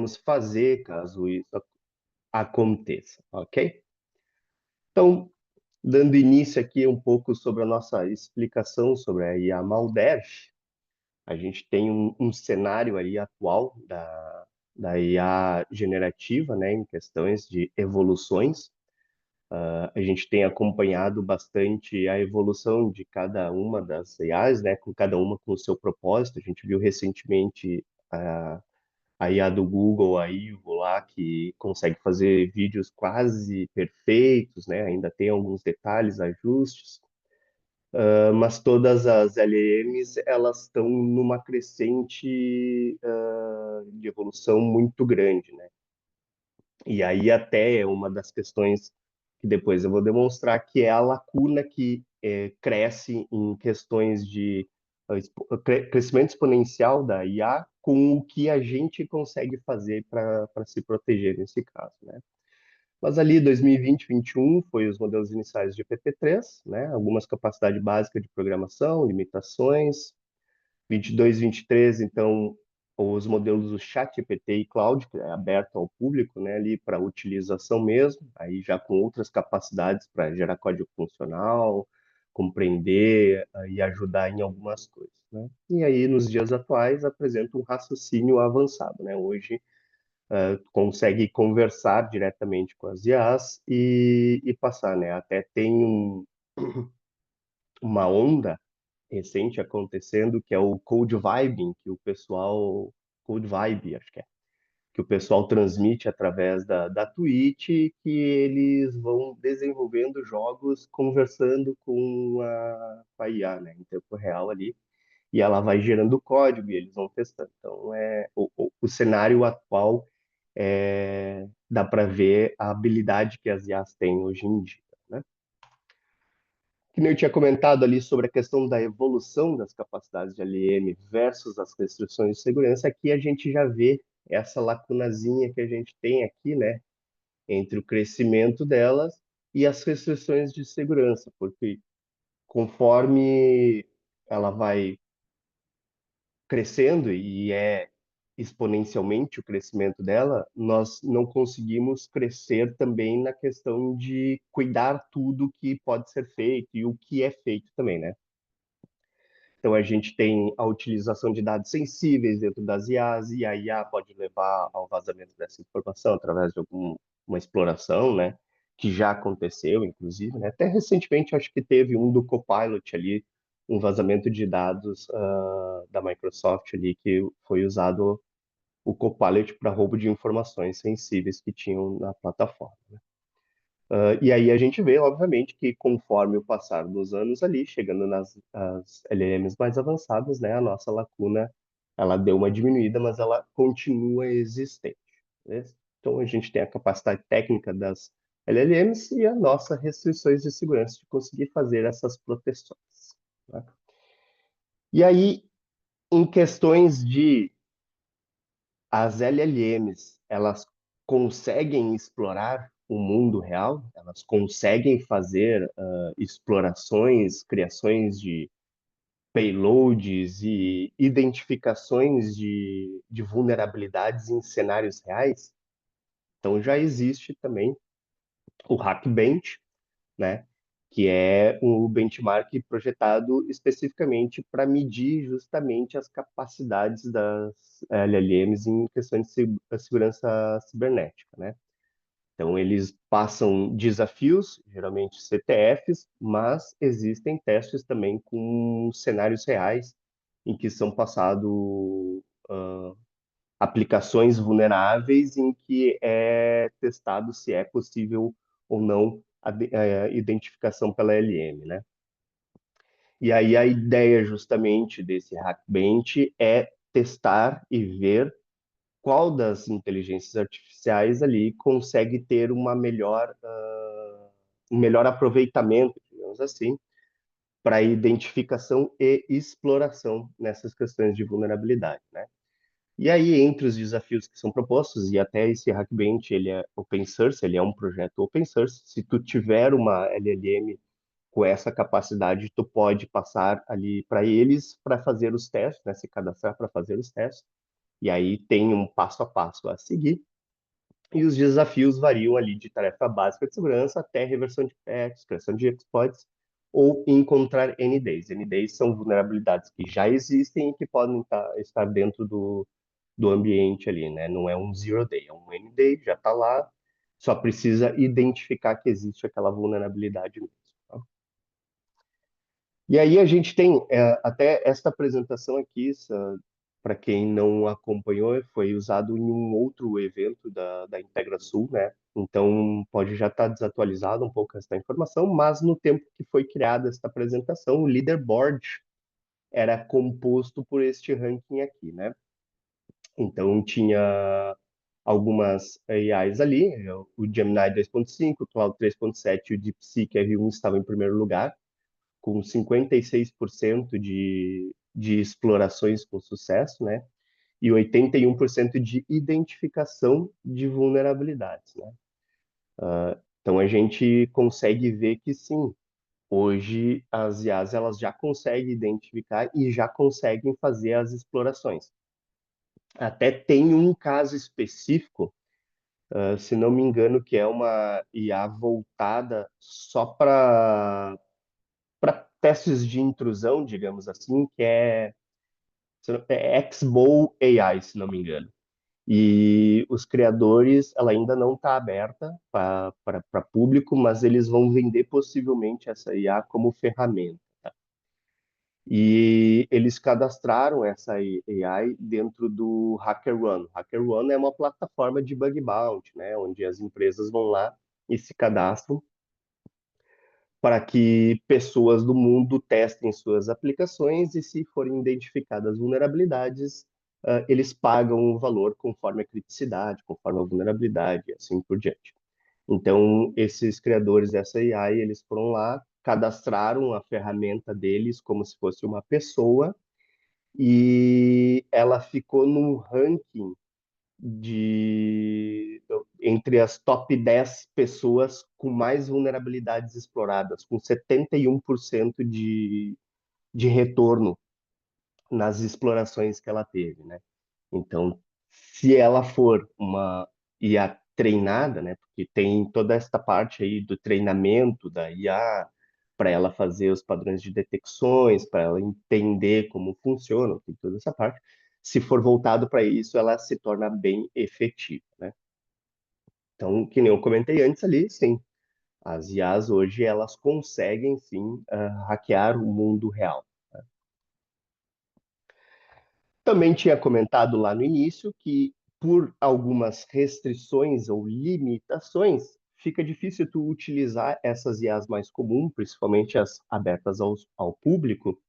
podemos fazer caso isso aconteça, ok? Então, dando início aqui um pouco sobre a nossa explicação sobre a IA Malderch, a gente tem um cenário aí atual da IA generativa, né, em questões de evoluções. A gente tem acompanhado bastante a evolução de cada uma das IAs, né, com cada uma com o seu propósito. A gente viu recentemente a IA do Google, a Ivo lá, que consegue fazer vídeos quase perfeitos, né? Ainda tem alguns detalhes, ajustes, mas todas as LLMs elas estão numa crescente de evolução muito grande, né? E aí até é uma das questões que depois eu vou demonstrar que é a lacuna que cresce em questões de crescimento exponencial da IA com o que a gente consegue fazer para se proteger nesse caso, né? Mas ali 2020, 2021 foi os modelos iniciais de GPT-3, né? Algumas capacidades básicas de programação, limitações, 22, 23, então, os modelos do ChatGPT e Claude, que é aberto ao público, né, ali para utilização mesmo, aí já com outras capacidades para gerar código funcional, compreender e ajudar em algumas coisas, né? E aí, nos dias atuais, apresenta um raciocínio avançado, né? Hoje, consegue conversar diretamente com as IAs e passar, né? Até tem uma onda recente acontecendo, que é o Code Vibing, que o pessoal, Code Vibe, acho que o pessoal transmite através da Twitch, que eles vão desenvolvendo jogos conversando com a IA, né, em tempo real ali, e ela vai gerando código e eles vão testando. Então, o cenário atual dá para ver a habilidade que as IAs têm hoje em dia, né? Que nem eu tinha comentado ali sobre a questão da evolução das capacidades de LM versus as restrições de segurança, aqui a gente já vê essa lacunazinha que a gente tem aqui, né, entre o crescimento delas e as restrições de segurança, porque conforme ela vai crescendo e é exponencialmente o crescimento dela, nós não conseguimos crescer também na questão de cuidar tudo que pode ser feito e o que é feito também, né? Então, a gente tem a utilização de dados sensíveis dentro das IAs, e a IA pode levar ao vazamento dessa informação através de alguma exploração, né? Que já aconteceu, inclusive, né? Até recentemente, acho que teve um do Copilot ali, um vazamento de dados da Microsoft ali, que foi usado o Copilot para roubo de informações sensíveis que tinham na plataforma. E aí a gente vê, obviamente, que conforme o passar dos anos ali, chegando nas as LLMs mais avançadas, né, a nossa lacuna, ela deu uma diminuída, mas ela continua existente, beleza? Então a gente tem a capacidade técnica das LLMs e a nossa restrições de segurança de conseguir fazer essas proteções, né? E aí, em questões de as LLMs, elas conseguem explorar o mundo real, elas conseguem fazer explorações, criações de payloads e identificações de vulnerabilidades em cenários reais. Então já existe também o Hackbench, né? Que é um benchmark projetado especificamente para medir justamente as capacidades das LLMs em questões de segurança cibernética, né? Então, eles passam desafios, geralmente CTFs, mas existem testes também com cenários reais, em que são passados aplicações vulneráveis, em que é testado se é possível ou não a identificação pela LM, né? E aí a ideia justamente desse Hackbench é testar e ver qual das inteligências artificiais ali consegue ter um melhor aproveitamento, digamos assim, para identificação e exploração nessas questões de vulnerabilidade, né? E aí, entre os desafios que são propostos, e até esse Hackbench, ele é open source, ele é um projeto open source, se tu tiver uma LLM com essa capacidade, tu pode passar ali para eles para fazer os testes, né, se cadastrar para fazer os testes, E aí tem um passo a passo a seguir. E os desafios variam ali de tarefa básica de segurança até reversão de patches, criação de exploits ou encontrar NDs. NDs são vulnerabilidades que já existem e que podem estar dentro do ambiente ali, né? Não é um zero day, é um ND, já está lá, só precisa identificar que existe aquela vulnerabilidade mesmo. Tá? E aí a gente tem até esta apresentação aqui, para quem não acompanhou, foi usado em um outro evento da IntegraSul, né? Então pode já estar desatualizado um pouco essa informação, mas no tempo que foi criada esta apresentação, o leaderboard era composto por este ranking aqui, né? Então tinha algumas AIs ali, o Gemini 2.5, o Claude 3.7 e o DeepSeek R1 estavam em primeiro lugar, com 56% de explorações com sucesso, né? E 81% de identificação de vulnerabilidades, né? Então a gente consegue ver que sim, hoje as IAs elas já conseguem identificar e já conseguem fazer as explorações. Até tem um caso específico, se não me engano, que é uma IA voltada só para testes de intrusão, digamos assim, que é Xbow AI, se não me engano. E os criadores, ela ainda não está aberta para público, mas eles vão vender possivelmente essa IA como ferramenta. E eles cadastraram essa AI dentro do HackerOne. HackerOne é uma plataforma de bug bounty, né, onde as empresas vão lá e se cadastram para que pessoas do mundo testem suas aplicações e, se forem identificadas vulnerabilidades, eles pagam um valor conforme a criticidade, conforme a vulnerabilidade, e assim por diante. Então, esses criadores dessa AI, eles foram lá, cadastraram a ferramenta deles como se fosse uma pessoa e ela ficou num ranking de entre as top 10 pessoas com mais vulnerabilidades exploradas, com 71% de retorno nas explorações que ela teve, né? Então, se ela for uma IA treinada, né, porque tem toda esta parte aí do treinamento da IA para ela fazer os padrões de detecções, para ela entender como funciona, tem toda essa parte. Se for voltado para isso, ela se torna bem efetiva, né? Então, que nem eu comentei antes ali, sim, as IAs hoje elas conseguem sim hackear o mundo real. Também tinha comentado lá no início que, por algumas restrições ou limitações, fica difícil tu utilizar essas IAs mais comuns, principalmente as abertas ao público,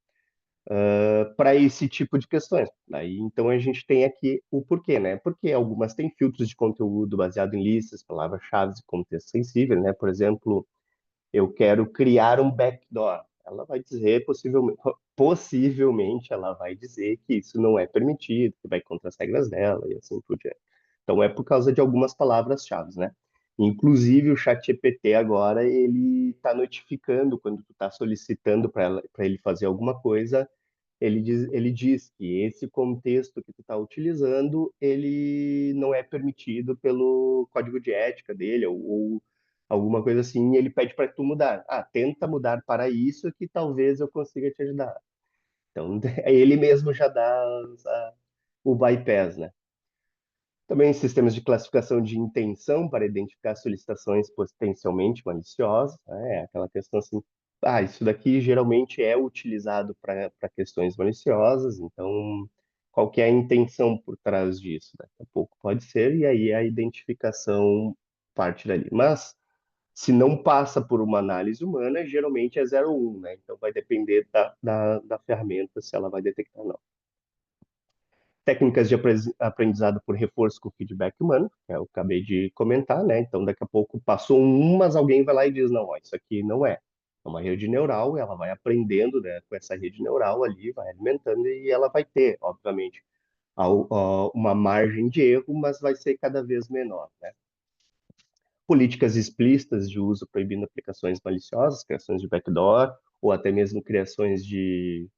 para esse tipo de questões. Aí, então a gente tem aqui o porquê, né? Porque algumas têm filtros de conteúdo baseado em listas, palavras-chave e contexto sensível, né? Por exemplo, eu quero criar um backdoor. Ela vai dizer, possivelmente ela vai dizer que isso não é permitido, que vai contra as regras dela e assim por diante. Então é por causa de algumas palavras-chave, né? Inclusive o ChatGPT agora ele está notificando quando tu está solicitando para ele fazer alguma coisa, ele diz que esse contexto que tu está utilizando, ele não é permitido pelo código de ética dele, ou alguma coisa assim, e ele pede para tu mudar. Ah, tenta mudar para isso que talvez eu consiga te ajudar. Então, ele mesmo já dá o bypass, né? Também sistemas de classificação de intenção para identificar solicitações potencialmente maliciosas, né? É aquela questão assim, isso daqui geralmente é utilizado para questões maliciosas, então qual que é a intenção por trás disso? Daqui a pouco pode ser, e aí a identificação parte dali. Mas se não passa por uma análise humana, geralmente é 0 ou 1, né? Então vai depender da ferramenta se ela vai detectar ou não. Técnicas de aprendizado por reforço com feedback humano, que eu acabei de comentar, né? Então, daqui a pouco passou um, mas alguém vai lá e diz, não, ó, isso aqui não é. É uma rede neural, ela vai aprendendo, né, com essa rede neural ali, vai alimentando e ela vai ter, obviamente, uma margem de erro, mas vai ser cada vez menor, né? Políticas explícitas de uso proibindo aplicações maliciosas, criações de backdoor, ou até mesmo criações de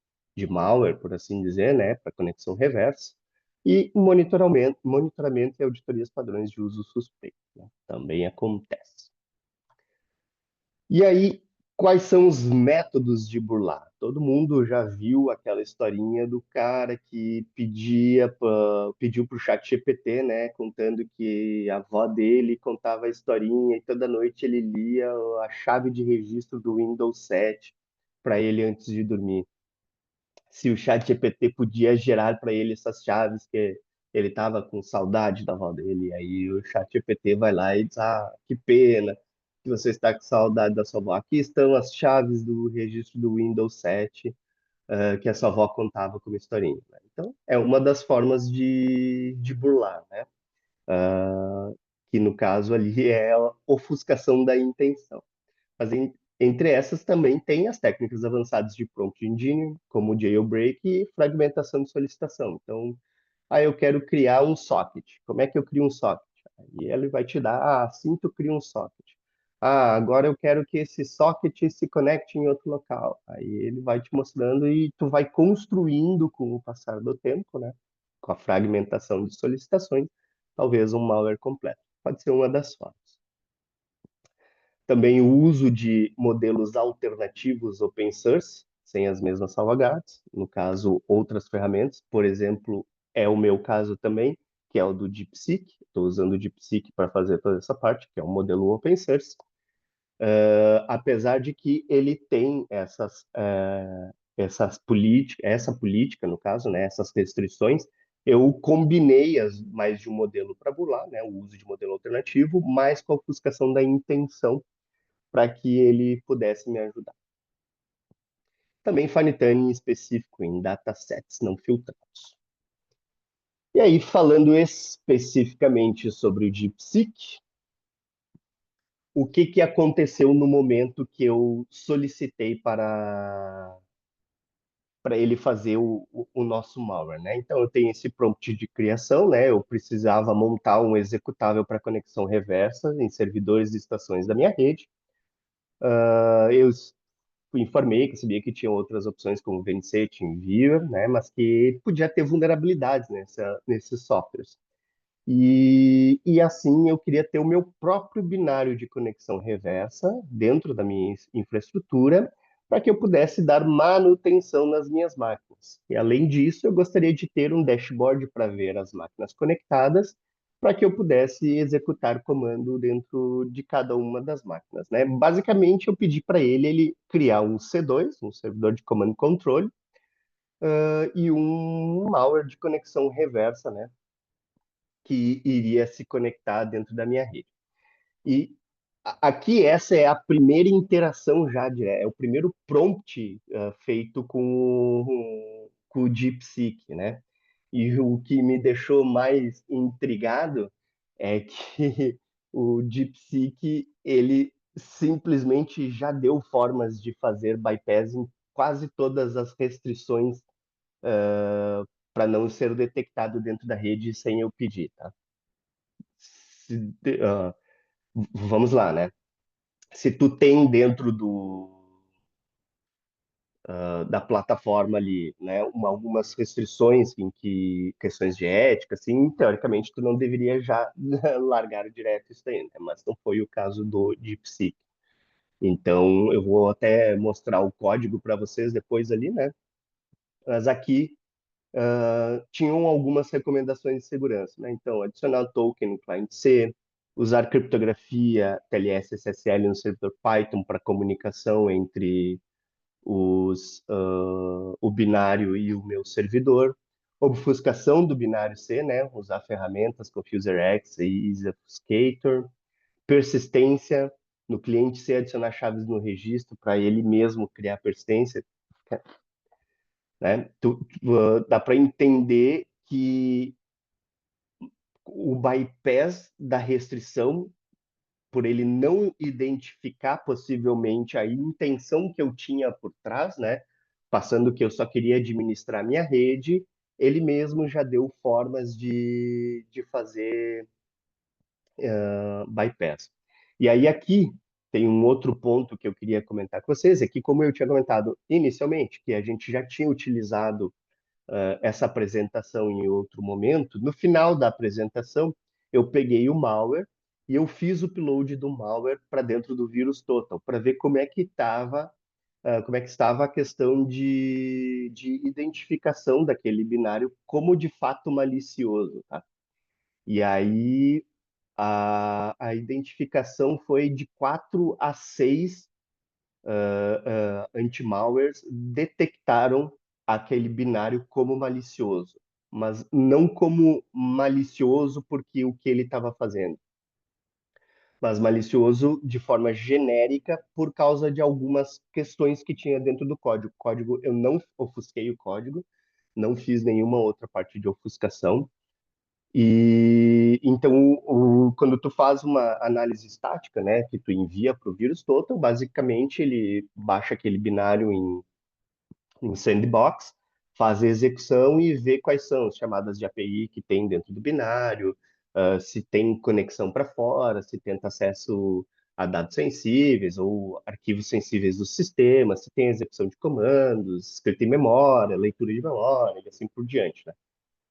malware, por assim dizer, né, para conexão reversa. E monitoramento e auditorias padrões de uso suspeito, né? Também acontece. E aí, quais são os métodos de burlar? Todo mundo já viu aquela historinha do cara que pediu para o chat GPT, né, contando que a avó dele contava a historinha e toda noite ele lia a chave de registro do Windows 7 para ele antes de dormir. Se o chat GPT podia gerar para ele essas chaves que ele estava com saudade da avó dele, aí o chat GPT vai lá e diz, ah, que pena que você está com saudade da sua avó. Aqui estão as chaves do registro do Windows 7, que a sua avó contava como historinha, né? Então, é uma das formas de burlar, né? Que no caso ali é a ofuscação da intenção. Mas entre essas também tem as técnicas avançadas de prompt engineering, como jailbreak e fragmentação de solicitação. Então, eu quero criar um socket. Como é que eu crio um socket? E ele vai te dar, assim tu cria um socket. Agora eu quero que esse socket se conecte em outro local. Aí ele vai te mostrando e tu vai construindo com o passar do tempo, né? Com a fragmentação de solicitações, talvez um malware completo. Pode ser uma das formas. Também o uso de modelos alternativos open source, sem as mesmas salvaguardas, no caso, outras ferramentas, por exemplo, é o meu caso também, que é o do DeepSeek. Estou usando o DeepSeek para fazer toda essa parte, que é um modelo open source. Apesar de que ele tem essa política, no caso, né, essas restrições, eu combinei mais de um modelo para burlar, né, o uso de modelo alternativo, mais com a ofuscação da intenção para que ele pudesse me ajudar. Também fine tuning específico em datasets não filtrados. E aí, falando especificamente sobre o DeepSeek, o que aconteceu no momento que eu solicitei para ele fazer o nosso malware, né? Então, eu tenho esse prompt de criação, né? Eu precisava montar um executável para conexão reversa em servidores e estações da minha rede. Eu informei que sabia que tinha outras opções como VNC, TeamViewer, né? Mas que podia ter vulnerabilidades nesses softwares. E assim eu queria ter o meu próprio binário de conexão reversa dentro da minha infraestrutura para que eu pudesse dar manutenção nas minhas máquinas. E além disso, eu gostaria de ter um dashboard para ver as máquinas conectadas para que eu pudesse executar comando dentro de cada uma das máquinas, né? Basicamente, eu pedi para ele criar um C2, um servidor de comando controle, e um malware de conexão reversa, né? Que iria se conectar dentro da minha rede. E aqui essa é a primeira interação já direta, é o primeiro prompt feito com o DeepSeek, né? E o que me deixou mais intrigado é que o DeepSeek, ele simplesmente já deu formas de fazer bypass em quase todas as restrições para não ser detectado dentro da rede sem eu pedir, tá? Se, vamos lá, né? Se tu tem dentro da plataforma ali, né, algumas restrições em que questões de ética, assim, teoricamente tu não deveria já largar direto isso aí, né? Mas não foi o caso do DeepSeek. Então eu vou até mostrar o código para vocês depois ali, né? Mas aqui tinham algumas recomendações de segurança, né? Então, adicionar o token no cliente C, usar criptografia TLS SSL no servidor Python para comunicação entre o binário e o meu servidor, obfuscação do binário C, né? Usar ferramentas como FuserX e EasyObfuscator, persistência no cliente C, adicionar chaves no registro para ele mesmo criar persistência, né? Dá para entender que o bypass da restrição, por ele não identificar possivelmente a intenção que eu tinha por trás, né? Passando que eu só queria administrar minha rede, ele mesmo já deu formas de fazer bypass. E aí aqui tem um outro ponto que eu queria comentar com vocês, é que como eu tinha comentado inicialmente, que a gente já tinha utilizado essa apresentação em outro momento. No final da apresentação, eu peguei o malware e eu fiz o upload do malware para dentro do vírus total, para ver como é que estava a questão de identificação daquele binário como de fato malicioso, tá? E aí a identificação foi de 4 a 6 anti-malwares detectaram aquele binário como malicioso, mas não como malicioso porque o que ele estava fazendo, mas malicioso de forma genérica por causa de algumas questões que tinha dentro do código. O código, eu não ofusquei o código, não fiz nenhuma outra parte de ofuscação. E então, quando tu faz uma análise estática, né, que tu envia para o vírus total, basicamente ele baixa aquele binário em sandbox, faz a execução e vê quais são as chamadas de API que tem dentro do binário, se tem conexão para fora, se tenta acesso a dados sensíveis ou arquivos sensíveis do sistema, se tem execução de comandos, escrita em memória, leitura de memória e assim por diante, né?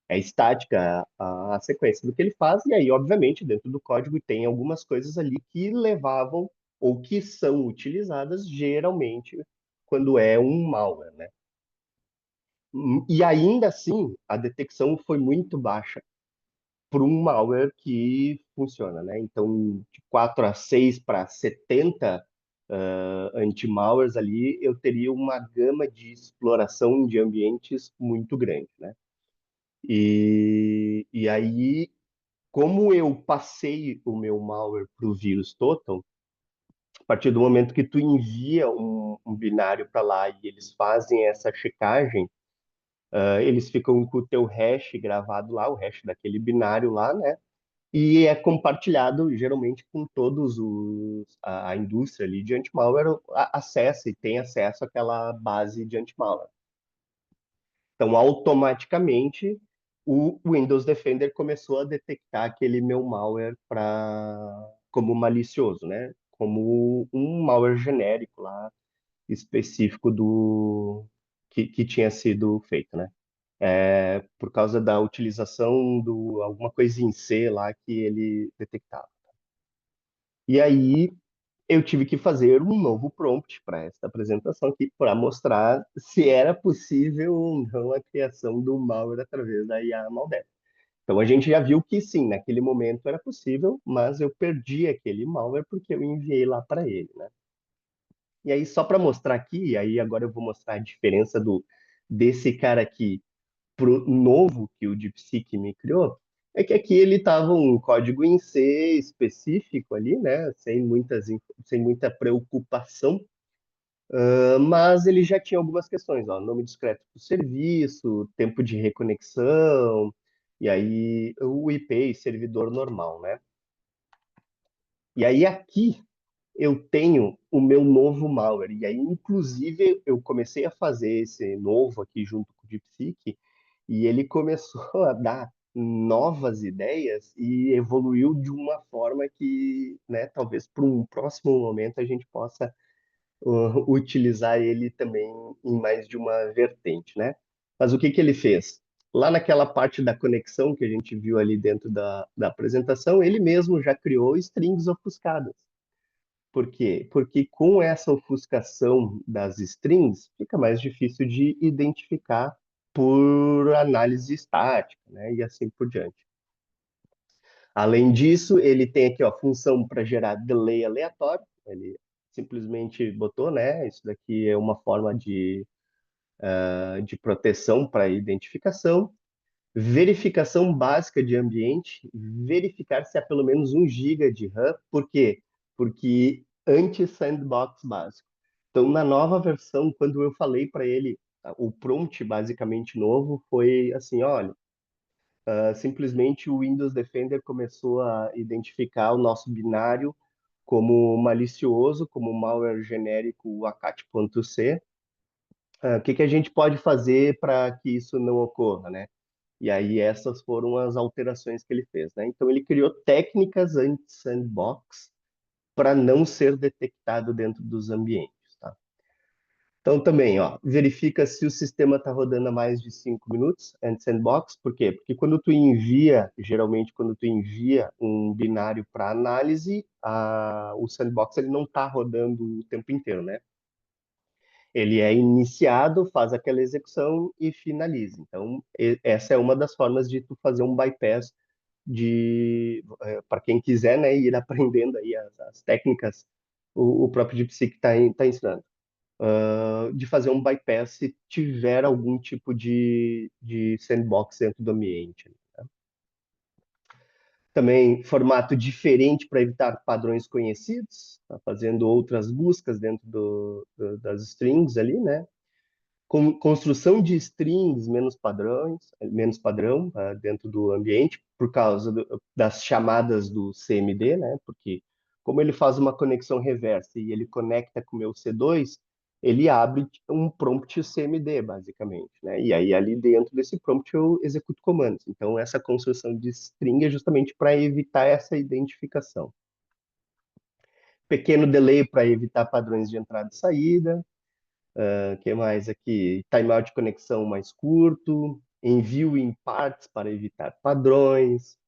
É estática a sequência do que ele faz, e aí, obviamente, dentro do código tem algumas coisas ali que levavam ou que são utilizadas geralmente quando é um malware, né? E ainda assim, a detecção foi muito baixa para um malware que funciona, né? Então, de 4 a 6 para 70 anti-malwares ali, eu teria uma gama de exploração de ambientes muito grande, né? E aí, como eu passei o meu malware para o vírus total, a partir do momento que tu envia um binário para lá e eles fazem essa checagem, eles ficam com o teu hash gravado lá, o hash daquele binário lá, né? E é compartilhado geralmente com todos a indústria ali de anti-malware acessa e tem acesso àquela base de anti-malware. Então, automaticamente, o Windows Defender começou a detectar aquele meu malware como malicioso, né? Como um malware genérico lá, específico que tinha sido feito, né? Por causa da utilização do alguma coisa em C lá que ele detectava. E aí eu tive que fazer um novo prompt para esta apresentação aqui para mostrar se era possível ou não a criação do malware através da IA Maldera. Então a gente já viu que sim, naquele momento era possível, mas eu perdi aquele malware porque eu enviei lá para ele, né? E aí só para mostrar aqui, e aí agora eu vou mostrar a diferença desse cara aqui pro novo que o DeepSeek me criou, é que aqui ele estava um código em C específico ali, né, sem muita preocupação, mas ele já tinha algumas questões, ó, nome discreto do serviço, tempo de reconexão, e aí o IP e servidor normal, né? E aí aqui eu tenho o meu novo malware. E aí, inclusive, eu comecei a fazer esse novo aqui junto com o DeepSeek, e ele começou a dar novas ideias e evoluiu de uma forma que, né, talvez para um próximo momento a gente possa utilizar ele também em mais de uma vertente, né? Mas o que que ele fez? Lá naquela parte da conexão que a gente viu ali dentro da apresentação, ele mesmo já criou strings ofuscadas. Por quê? Porque com essa ofuscação das strings, fica mais difícil de identificar por análise estática, né? E assim por diante. Além disso, ele tem aqui a função para gerar delay aleatório. Ele simplesmente botou, né? Isso daqui é uma forma de proteção para identificação. Verificação básica de ambiente, verificar se há pelo menos 1 GB de RAM. Por quê? Porque anti-sandbox básico. Então, na nova versão, quando eu falei para ele, o prompt basicamente novo foi assim, olha, simplesmente o Windows Defender começou a identificar o nosso binário como malicioso, como malware genérico acat.c. O que que a gente pode fazer para que isso não ocorra, né? E aí essas foram as alterações que ele fez, né? Então ele criou técnicas anti-sandbox para não ser detectado dentro dos ambientes, tá? Então, também, ó, verifica se o sistema está rodando há mais de 5 minutos antes sandbox. Por quê? Porque quando tu envia, geralmente, quando tu envia um binário para análise, o sandbox ele não está rodando o tempo inteiro, né? Ele é iniciado, faz aquela execução e finaliza. Então, essa é uma das formas de tu fazer um bypass para quem quiser, né, ir aprendendo aí as técnicas, o próprio DeepSeek tá ensinando de fazer um bypass se tiver algum tipo de sandbox dentro do ambiente. Também formato diferente para evitar padrões conhecidos, tá fazendo outras buscas dentro das strings ali, né? Construção de strings menos padrão dentro do ambiente, por causa das chamadas do CMD, né? Porque como ele faz uma conexão reversa e ele conecta com o meu C2, ele abre um prompt CMD, basicamente, né? E aí ali dentro desse prompt eu executo comandos. Então essa construção de string é justamente para evitar essa identificação. Pequeno delay para evitar padrões de entrada e saída. Que mais aqui? Timeout de conexão mais curto, envio em partes para evitar padrões,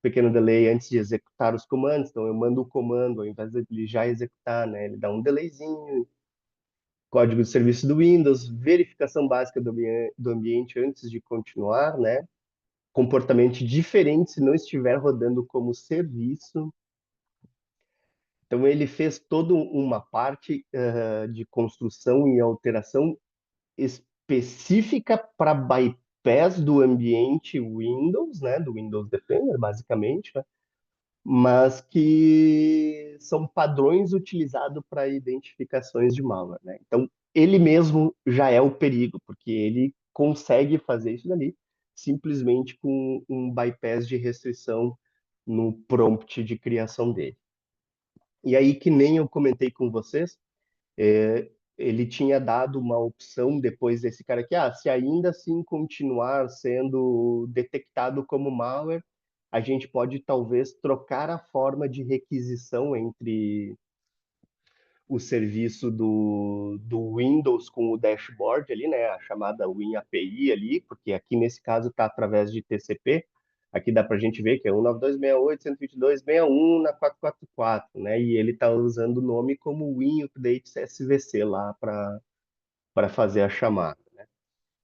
pequeno delay antes de executar os comandos. Então, eu mando o comando, ao invés de ele já executar, né? Ele dá um delayzinho. Código de serviço do Windows, verificação básica do ambiente antes de continuar, né? Comportamento diferente se não estiver rodando como serviço. Então, ele fez toda uma parte de construção e alteração específica para bypass do ambiente Windows, né, do Windows Defender, basicamente, né, mas que são padrões utilizados para identificações de malware, né? Então, ele mesmo já é o perigo, porque ele consegue fazer isso dali simplesmente com um bypass de restrição no prompt de criação dele. E aí, que nem eu comentei com vocês, ele tinha dado uma opção depois desse cara aqui, se ainda assim continuar sendo detectado como malware, a gente pode talvez trocar a forma de requisição entre o serviço do Windows com o dashboard ali, né, a chamada Win API ali, porque aqui nesse caso está através de TCP. Aqui dá para a gente ver que é 192.168.122.61 na 444, né? E ele está usando o nome como Win Update SVC lá para fazer a chamada.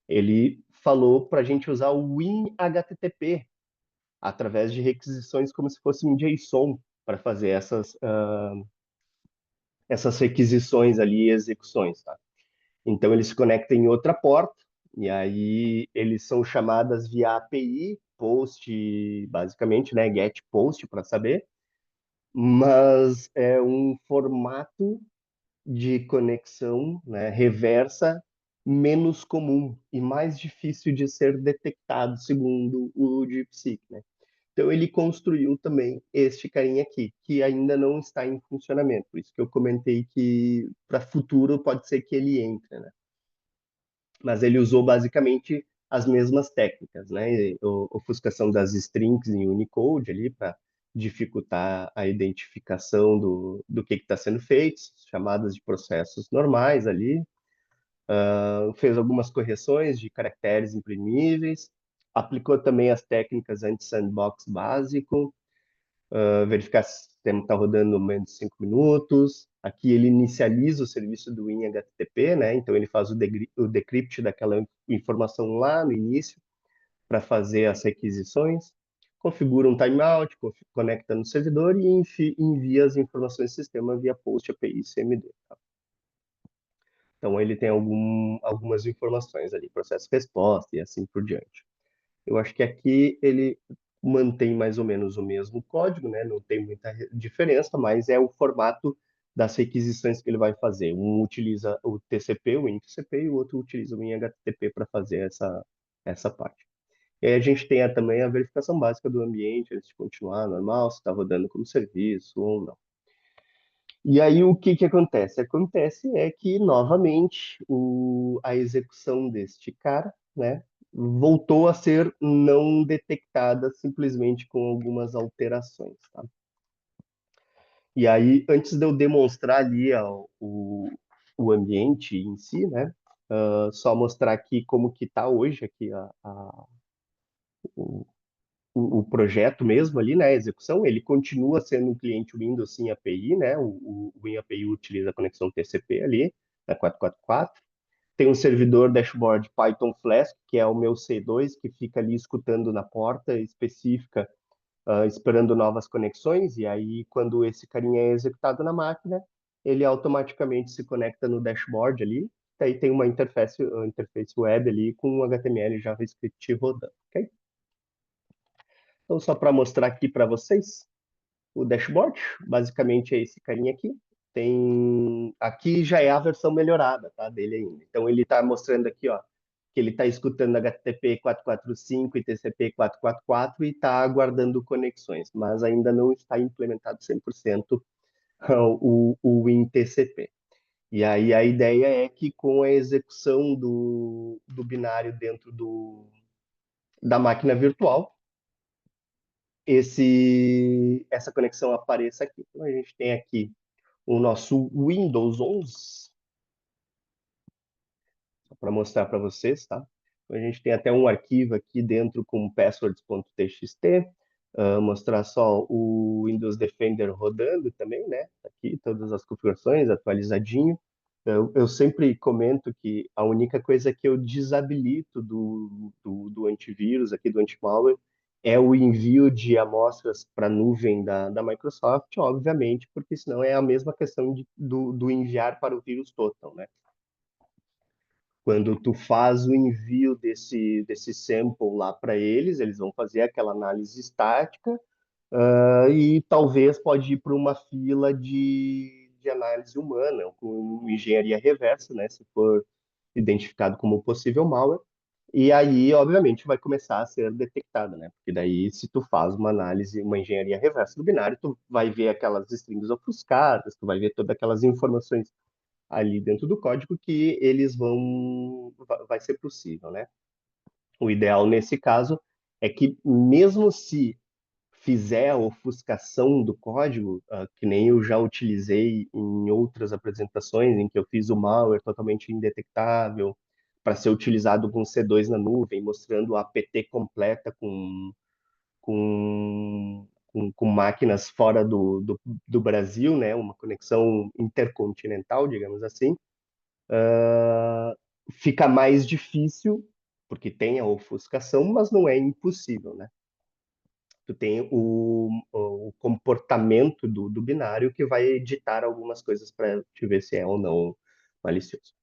Ele falou para a gente usar o WinHTTP através de requisições como se fosse um JSON para fazer essas requisições ali e execuções, tá? Então, eles se conectam em outra porta, e aí eles são chamadas via API, post, basicamente, né? Get post, para saber, mas é um formato de conexão, né, reversa menos comum e mais difícil de ser detectado, segundo o DeepSeek, né? Então ele construiu também este carinha aqui, que ainda não está em funcionamento. Por isso que eu comentei que para futuro pode ser que ele entre, né? Mas ele usou basicamente as mesmas técnicas, né? Ofuscação das strings em Unicode ali para dificultar a identificação do que está sendo feito, chamadas de processos normais ali, fez algumas correções de caracteres imprimíveis, aplicou também as técnicas anti-sandbox básico, verificar se o sistema está rodando menos de 5 minutos. Aqui ele inicializa o serviço do WinHTTP, né? Então ele faz o decrypt daquela informação lá no início para fazer as requisições, configura um timeout, conecta no servidor e envia as informações do sistema via POST API CMD. Tá? Então ele tem algumas informações ali, processo resposta e assim por diante. Eu acho que aqui ele mantém mais ou menos o mesmo código, né? Não tem muita diferença, mas é o formato das requisições que ele vai fazer. Um utiliza o TCP, o WinTCP, e o outro utiliza o WinHTTP para fazer essa parte. E aí a gente tem também a verificação básica do ambiente, antes de continuar normal, se está rodando como serviço ou não. E aí o que que acontece? Acontece é que, novamente, a execução deste cara, né, voltou a ser não detectada simplesmente com algumas alterações, tá? E aí, antes de eu demonstrar ali ó, o ambiente em si, né? Só mostrar aqui como que está hoje aqui o, o projeto mesmo ali, né? A execução, ele continua sendo um cliente Windows sem API, né? O WinAPI utiliza a conexão TCP ali, na 444. Tem um servidor dashboard Python Flask, que é o meu C2, que fica ali escutando na porta específica, esperando novas conexões, e aí quando esse carinha é executado na máquina, ele automaticamente se conecta no dashboard ali, daí tem uma interface web ali com HTML e JavaScript rodando, ok? Então, só para mostrar aqui para vocês, o dashboard, basicamente é esse carinha aqui. Tem aqui já é a versão melhorada, tá, dele ainda. Então ele está mostrando aqui, ó, que ele está escutando HTTP 445 e TCP 444 e está aguardando conexões, mas ainda não está implementado 100% o WinTCP. E aí a ideia é que com a execução do binário dentro da máquina virtual, essa conexão apareça aqui. Então a gente tem aqui o nosso Windows 11, para mostrar para vocês, tá? Então, a gente tem até um arquivo aqui dentro com passwords.txt, mostrar só o Windows Defender rodando também, né? Aqui todas as configurações, atualizadinho. Eu sempre comento que a única coisa que eu desabilito do antivírus, aqui do anti-malware, é o envio de amostras para a nuvem da Microsoft, obviamente, porque senão é a mesma questão do enviar para o vírus total, né? Quando tu faz o envio desse sample lá para eles, eles vão fazer aquela análise estática, e talvez pode ir para uma fila de análise humana, com engenharia reversa, né, se for identificado como possível malware. E aí, obviamente, vai começar a ser detectada, né? Porque daí, se tu faz uma análise, uma engenharia reversa do binário, tu vai ver aquelas strings ofuscadas, tu vai ver todas aquelas informações ali dentro do código que eles vai ser possível, né? O ideal nesse caso é que mesmo se fizer a ofuscação do código, que nem eu já utilizei em outras apresentações, em que eu fiz o malware totalmente indetectável, para ser utilizado com C2 na nuvem, mostrando a APT completa com máquinas fora do Brasil, né? Uma conexão intercontinental, digamos assim, fica mais difícil, porque tem a ofuscação, mas não é impossível, né? Tu tem o comportamento do binário que vai editar algumas coisas para te ver se é ou não malicioso.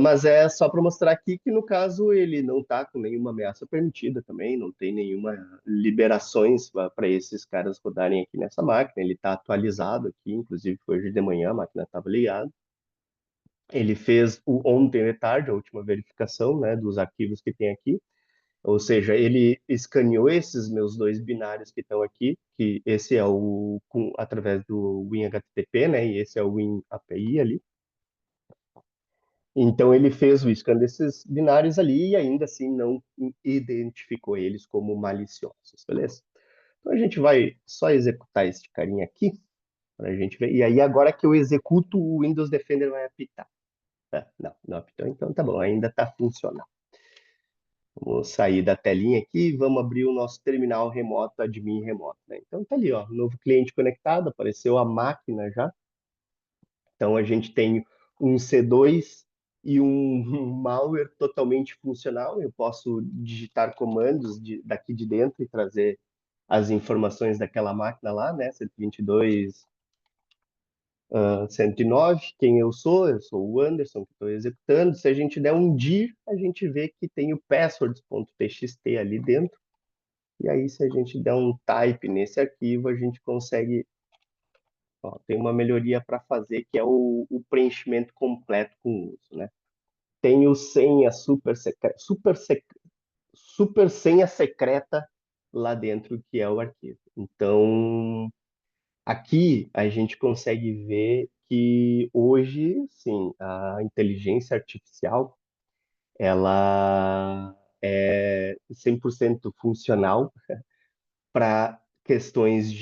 Mas é só para mostrar aqui que, no caso, ele não está com nenhuma ameaça permitida também, não tem nenhuma liberações para esses caras rodarem aqui nessa máquina. Ele está atualizado aqui, inclusive foi hoje de manhã a máquina estava ligada. Ele fez ontem de tarde a última verificação, né, dos arquivos que tem aqui. Ou seja, ele escaneou esses meus dois binários que estão aqui, que esse é através do WinHTTP, né? E esse é o WinAPI ali. Então ele fez o scan desses binários ali e ainda assim não identificou eles como maliciosos, beleza? Então a gente vai só executar este carinha aqui para a gente ver. E aí agora que eu executo, o Windows Defender vai apitar. Não, não apitou, então tá bom, ainda está funcionando. Vamos sair da telinha aqui e vamos abrir o nosso terminal remoto, admin remoto, né? Então tá ali, ó, novo cliente conectado, apareceu a máquina já. Então a gente tem um C2 e um malware totalmente funcional. Eu posso digitar comandos daqui de dentro e trazer as informações daquela máquina lá, né? 122, 109, quem eu sou o Anderson que estou executando. Se a gente der um dir, a gente vê que tem o passwords.txt ali dentro. E aí, se a gente der um type nesse arquivo, a gente consegue. Ó, tem uma melhoria para fazer, que é o preenchimento completo com o uso, né? Tem o senha super senha secreta lá dentro, que é o arquivo. Então, aqui a gente consegue ver que hoje, sim, a inteligência artificial, ela é 100% funcional para questões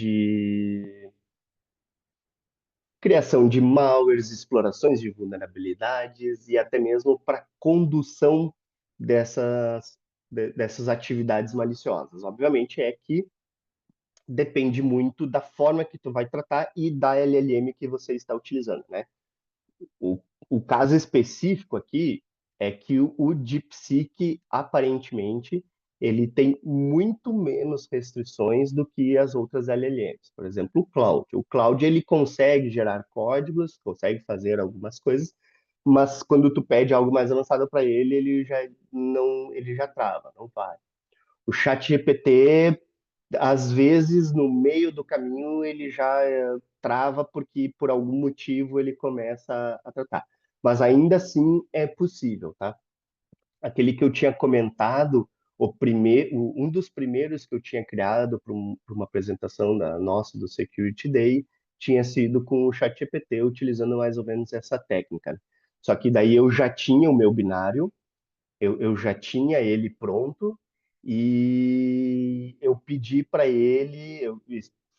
criação de malwares, explorações de vulnerabilidades e até mesmo para condução dessas atividades maliciosas. Obviamente é que depende muito da forma que tu vai tratar e da LLM que você está utilizando, né? O, o caso específico aqui é que o DeepSeek, aparentemente, ele tem muito menos restrições do que as outras LLMs. Por exemplo, o Claude. O Claude, ele consegue gerar códigos, consegue fazer algumas coisas, mas quando tu pede algo mais avançado para ele, ele já trava, não vai. O ChatGPT, às vezes, no meio do caminho, ele já trava porque, por algum motivo, ele começa a tratar. Mas ainda assim é possível, tá? Aquele que eu tinha comentado, um dos primeiros que eu tinha criado para uma apresentação da nossa, do Security Day, tinha sido com o ChatGPT, utilizando mais ou menos essa técnica. Só que daí eu já tinha o meu binário, eu já tinha ele pronto e eu pedi para ele, eu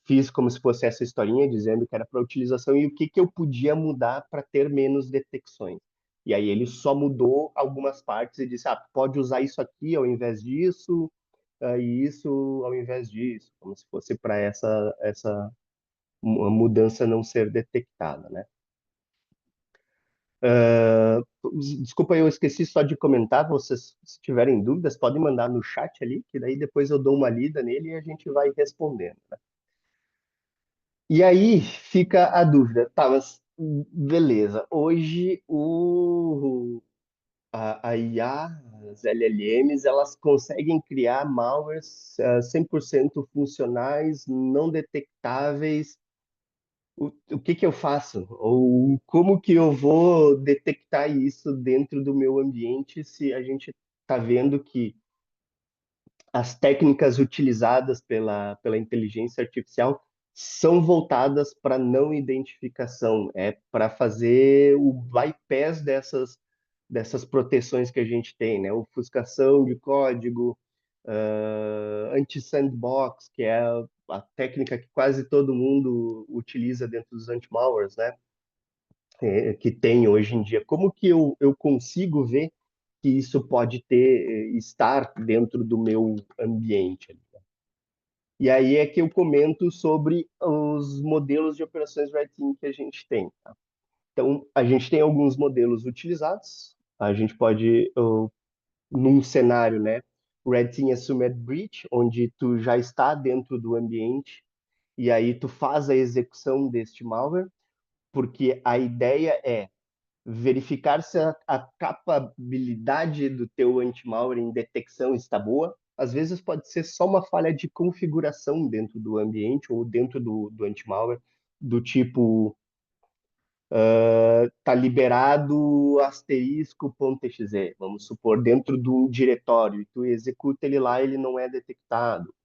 fiz como se fosse essa historinha dizendo que era para utilização e o que que eu podia mudar para ter menos detecções. E aí ele só mudou algumas partes e disse, pode usar isso aqui ao invés disso, e isso ao invés disso, como se fosse para essa mudança não ser detectada, né? Desculpa, eu esqueci só de comentar. Vocês, se tiverem dúvidas, podem mandar no chat ali, que daí depois eu dou uma lida nele e a gente vai respondendo. E aí fica a dúvida, tá, mas beleza. Hoje a IA, as LLMs, elas conseguem criar malwares 100% funcionais, não detectáveis. O que que eu faço? Ou como que eu vou detectar isso dentro do meu ambiente se a gente está vendo que as técnicas utilizadas pela inteligência artificial são voltadas para não identificação, é para fazer o bypass dessas proteções que a gente tem, né? Ofuscação de código, anti-sandbox, que é a técnica que quase todo mundo utiliza dentro dos anti-malwares, né? Que tem hoje em dia. Como que eu consigo ver que isso pode estar dentro do meu ambiente? E aí é que eu comento sobre os modelos de operações Red Team que a gente tem. Tá? Então, a gente tem alguns modelos utilizados. A gente pode, num cenário, né, Red Team Assumed Breach, onde tu já está dentro do ambiente e aí tu faz a execução deste malware, porque a ideia é verificar se a capabilidade do teu anti-malware em detecção está boa. Às vezes pode ser só uma falha de configuração dentro do ambiente ou dentro do anti-malware, do tipo, tá liberado asterisco.exe, vamos supor, dentro de um diretório, e tu executa ele lá, ele não é detectado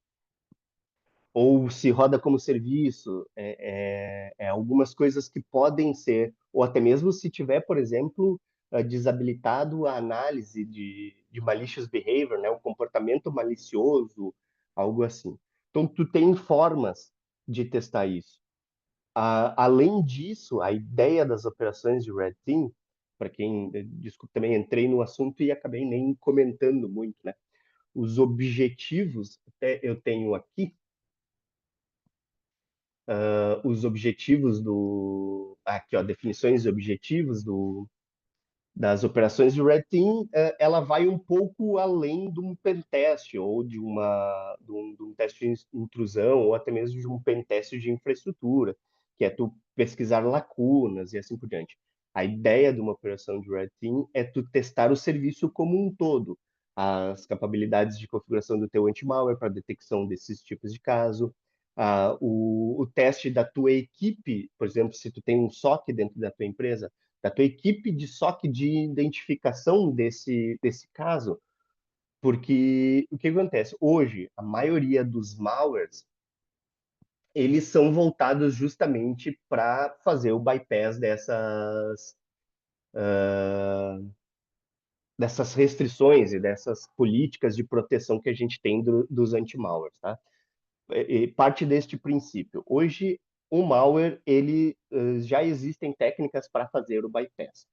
ou se roda como serviço, algumas coisas que podem ser, ou até mesmo se tiver, por exemplo, desabilitado a análise de malicious behavior, né, o comportamento malicioso, algo assim. Então, tu tem formas de testar isso. Além disso, a ideia das operações de Red Team, para quem, desculpa, também entrei no assunto e acabei nem comentando muito, né? Os objetivos, até eu tenho aqui, os objetivos aqui, ó, definições e objetivos das operações de Red Team, ela vai um pouco além de um pentest ou de um teste de intrusão ou até mesmo de um pentest de infraestrutura, que é tu pesquisar lacunas e assim por diante. A ideia de uma operação de Red Team é tu testar o serviço como um todo, as capacidades de configuração do teu anti-malware para detecção desses tipos de caso, o teste da tua equipe, por exemplo, se tu tem um SOC dentro da tua empresa, da tua equipe de SOC de identificação desse caso, porque o que acontece? Hoje, a maioria dos malwares, eles são voltados justamente para fazer o bypass dessas restrições e dessas políticas de proteção que a gente tem dos anti-malwares, tá? Parte deste princípio. Hoje, O malware, ele já existem técnicas para fazer o bypass.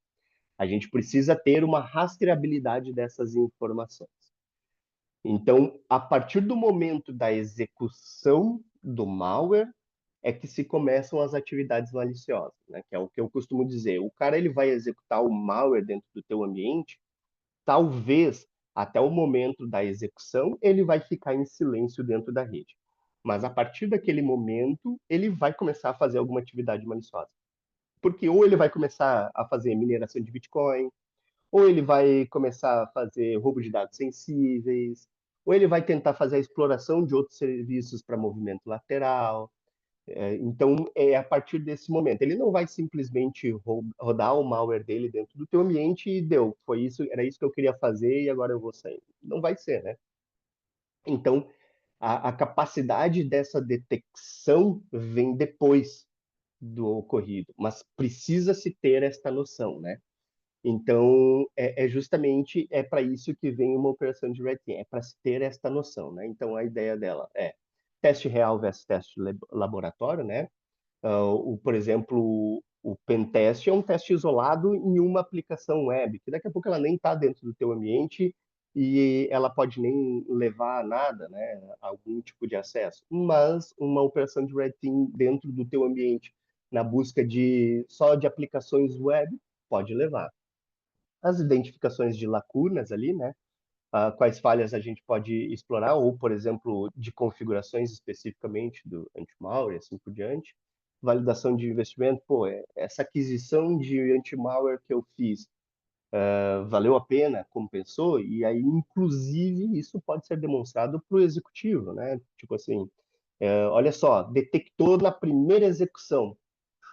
A gente precisa ter uma rastreabilidade dessas informações. Então, a partir do momento da execução do malware, é que se começam as atividades maliciosas, né? Que é o que eu costumo dizer. O cara ele vai executar o malware dentro do teu ambiente, talvez até o momento da execução ele vai ficar em silêncio dentro da rede. Mas a partir daquele momento, ele vai começar a fazer alguma atividade maliciosa. Porque ou ele vai começar a fazer mineração de Bitcoin, ou ele vai começar a fazer roubo de dados sensíveis, ou ele vai tentar fazer a exploração de outros serviços para movimento lateral. Então, é a partir desse momento. Ele não vai simplesmente rodar o malware dele dentro do teu ambiente e deu. Foi isso, era isso que eu queria fazer e agora eu vou sair. Não vai ser, né? Então, a capacidade dessa detecção vem depois do ocorrido, mas precisa se ter esta noção, né? Então, justamente para isso que vem uma operação de Red Team, é para se ter esta noção, né? Então, a ideia dela é teste real versus teste laboratório, né? Por exemplo, o pentest é um teste isolado em uma aplicação web, que daqui a pouco ela nem está dentro do teu ambiente e ela pode nem levar a nada, né? Algum tipo de acesso. Mas uma operação de Red Team dentro do teu ambiente, na busca só de aplicações web, pode levar as identificações de lacunas ali, né? Quais falhas a gente pode explorar, ou, por exemplo, de configurações especificamente do anti-malware e assim por diante. Validação de investimento, pô, essa aquisição de anti-malware que eu fiz, valeu a pena, compensou, e aí, inclusive, isso pode ser demonstrado para o executivo, né? Tipo assim, olha só, detectou na primeira execução,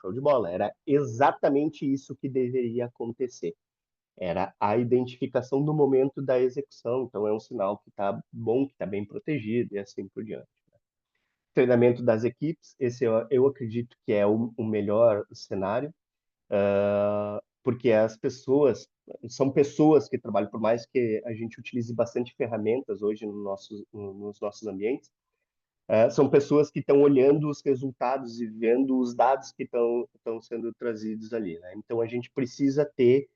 show de bola, era exatamente isso que deveria acontecer. Era a identificação do momento da execução, então é um sinal que está bom, que está bem protegido e assim por diante. Treinamento das equipes, esse eu acredito que é o melhor cenário, porque as pessoas, são pessoas que trabalham, por mais que a gente utilize bastante ferramentas hoje nos nossos ambientes, são pessoas que estão olhando os resultados e vendo os dados que estão sendo trazidos ali, né? Então a gente precisa ter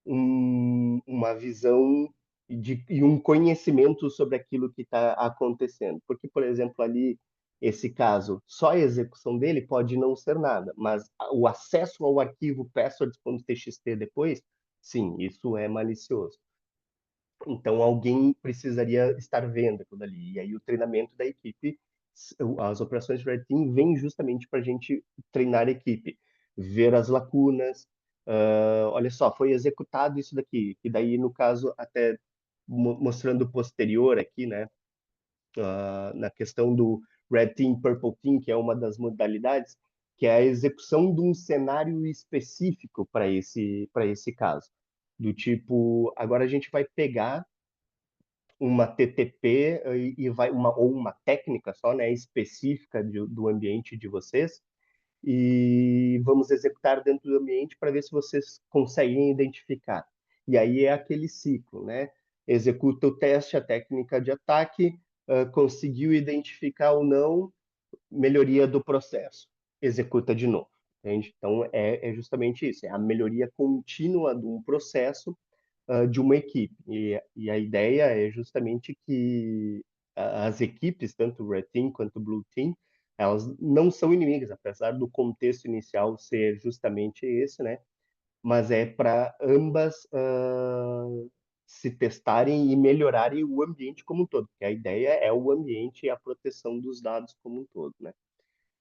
uma visão e um conhecimento sobre aquilo que está acontecendo. Porque, por exemplo, ali, esse caso, só a execução dele pode não ser nada, mas o acesso ao arquivo passwords.txt depois, sim, isso é malicioso. Então, alguém precisaria estar vendo aquilo dali. E aí, o treinamento da equipe, as operações de Red Team vêm justamente para a gente treinar a equipe, ver as lacunas. Olha só, foi executado isso daqui, e daí, no caso, até mostrando posterior aqui, né, na questão do Red Team, Purple Team, que é uma das modalidades, que é a execução de um cenário específico para esse caso. Do tipo, agora a gente vai pegar uma TTP ou uma técnica só, né, específica do ambiente de vocês e vamos executar dentro do ambiente para ver se vocês conseguem identificar. E aí é aquele ciclo, né? Executa o teste, a técnica de ataque, conseguiu identificar ou não, melhoria do processo, executa de novo. Entende? Então é justamente isso, é a melhoria contínua de um processo de uma equipe. E a ideia é justamente que as equipes, tanto o Red Team quanto o Blue Team, elas não são inimigas, apesar do contexto inicial ser justamente esse, né? Mas é para ambas se testarem e melhorarem o ambiente como um todo, porque a ideia é o ambiente e a proteção dos dados como um todo, né?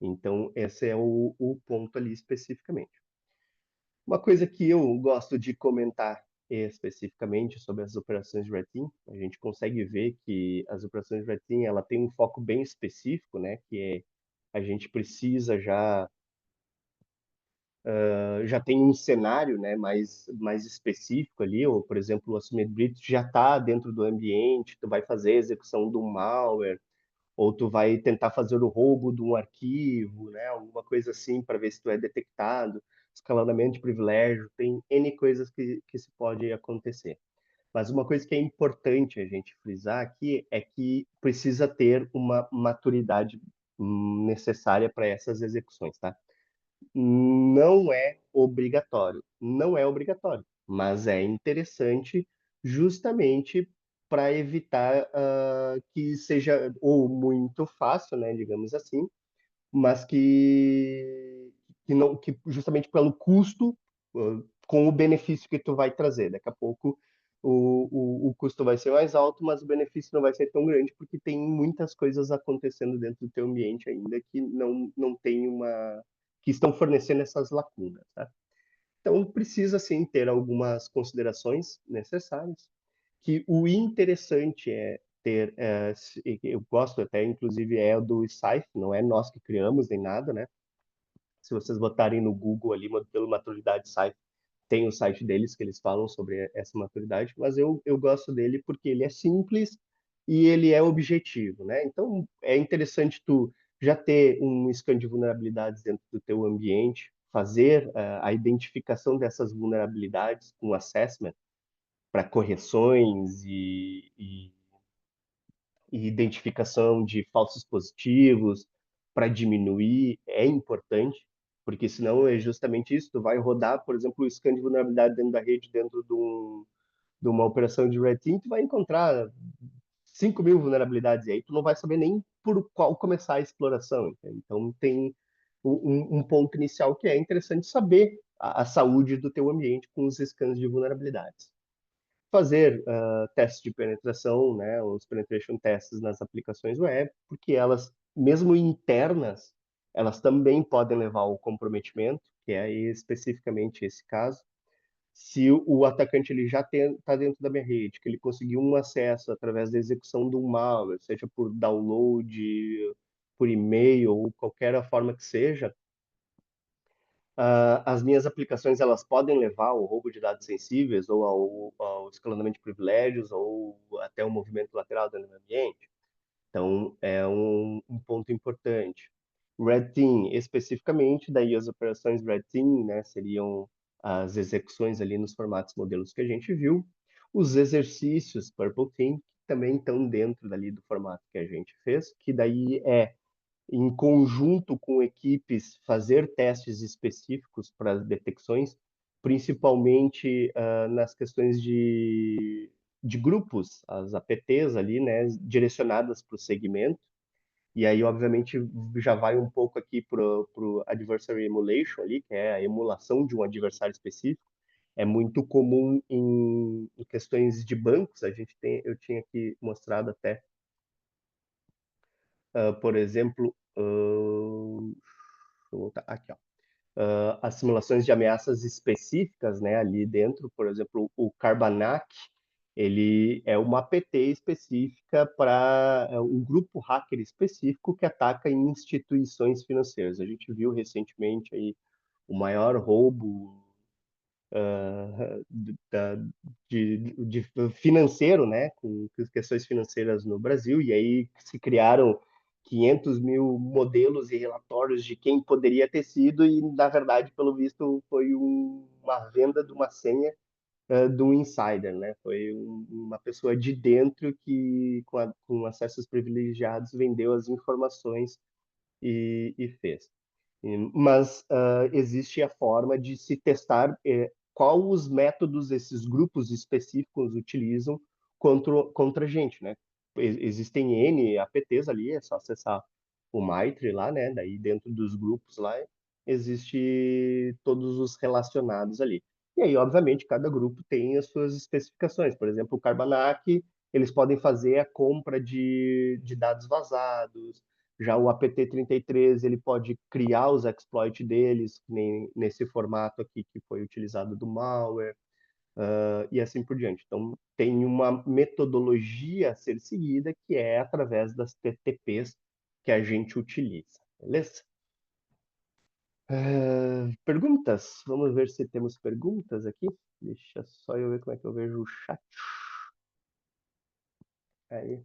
Então, esse é o ponto ali especificamente. Uma coisa que eu gosto de comentar especificamente sobre as operações de Red Team, a gente consegue ver que as operações de Red Team ela tem um foco bem específico, né? Que é a gente precisa já tem um cenário, né? Mais específico ali, ou por exemplo, o Assumed Brit já está dentro do ambiente, tu vai fazer a execução do malware, ou tu vai tentar fazer o roubo de um arquivo, né? Alguma coisa assim para ver se tu é detectado, escalonamento de privilégio, tem N coisas que se pode acontecer. Mas uma coisa que é importante a gente frisar aqui é que precisa ter uma maturidade necessária para essas execuções, tá? Não é obrigatório, não é obrigatório, mas é interessante justamente para evitar que seja ou muito fácil, né, digamos assim, mas que não que justamente pelo custo com o benefício que tu vai trazer. Daqui a pouco o custo vai ser mais alto, mas o benefício não vai ser tão grande porque tem muitas coisas acontecendo dentro do teu ambiente ainda que não tem uma que estão fornecendo essas lacunas, tá? Então precisa sim ter algumas considerações necessárias que o interessante é ter, eu gosto até, inclusive, é do Scythe, não é nós que criamos nem nada, né? Se vocês botarem no Google ali, modelo maturidade Scythe, tem o site deles que eles falam sobre essa maturidade, mas eu gosto dele porque ele é simples e ele é objetivo, né? Então, é interessante tu já ter um scan de vulnerabilidades dentro do teu ambiente, fazer a identificação dessas vulnerabilidades com assessment, para correções e identificação de falsos positivos, para diminuir, é importante, porque senão é justamente isso, tu vai rodar, por exemplo, o scan de vulnerabilidade dentro da rede, dentro de uma operação de Red Team, tu vai encontrar 5.000 vulnerabilidades, e aí tu não vai saber nem por qual começar a exploração. Entende? Então tem um ponto inicial que é interessante saber a saúde do teu ambiente com os scans de vulnerabilidades fazer testes de penetração, né, os penetration tests nas aplicações web, porque elas, mesmo internas, elas também podem levar ao comprometimento, que é especificamente esse caso. Se o atacante ele já está dentro da minha rede, que ele conseguiu um acesso através da execução de um malware, seja por download, por e-mail ou qualquer forma que seja, as minhas aplicações elas podem levar ao roubo de dados sensíveis ou ao escalonamento de privilégios ou até o movimento lateral dentro do ambiente. Então, é um ponto importante. Red Team, especificamente, daí as operações Red Team, né, seriam as execuções ali nos formatos modelos que a gente viu. Os exercícios Purple Team, que também estão dentro dali do formato que a gente fez, que daí é em conjunto com equipes, fazer testes específicos para as detecções, principalmente nas questões de grupos, as APTs ali, né, direcionadas para o segmento. E aí, obviamente, já vai um pouco aqui para o adversary emulation ali, que é a emulação de um adversário específico. É muito comum em questões de bancos. Eu tinha aqui mostrado até, por exemplo, vou voltar aqui, ó. As simulações de ameaças específicas, né, ali dentro, por exemplo, o Carbanac, ele é uma APT específica para um grupo hacker específico que ataca em instituições financeiras. A gente viu recentemente aí o maior roubo da, de financeiro, né, com questões financeiras no Brasil, e aí se criaram 500 mil modelos e relatórios de quem poderia ter sido, e na verdade, pelo visto, foi uma venda de uma senha do insider, né? Foi uma pessoa de dentro que, com acessos privilegiados, vendeu as informações e fez. Mas existe a forma de se testar qual os métodos esses grupos específicos utilizam contra a gente, né? Existem N APTs ali, é só acessar o Mitre lá, né? Daí dentro dos grupos lá existe todos os relacionados ali. E aí, obviamente, cada grupo tem as suas especificações. Por exemplo, o Carbanac, eles podem fazer a compra de dados vazados, já o apt33 ele pode criar os exploits deles, nem nesse formato aqui que foi utilizado do malware, e assim por diante. Então, tem uma metodologia a ser seguida que é através das TTPs que a gente utiliza, beleza? Perguntas? Vamos ver se temos perguntas aqui. Deixa só eu ver como é que eu vejo o chat. Aí.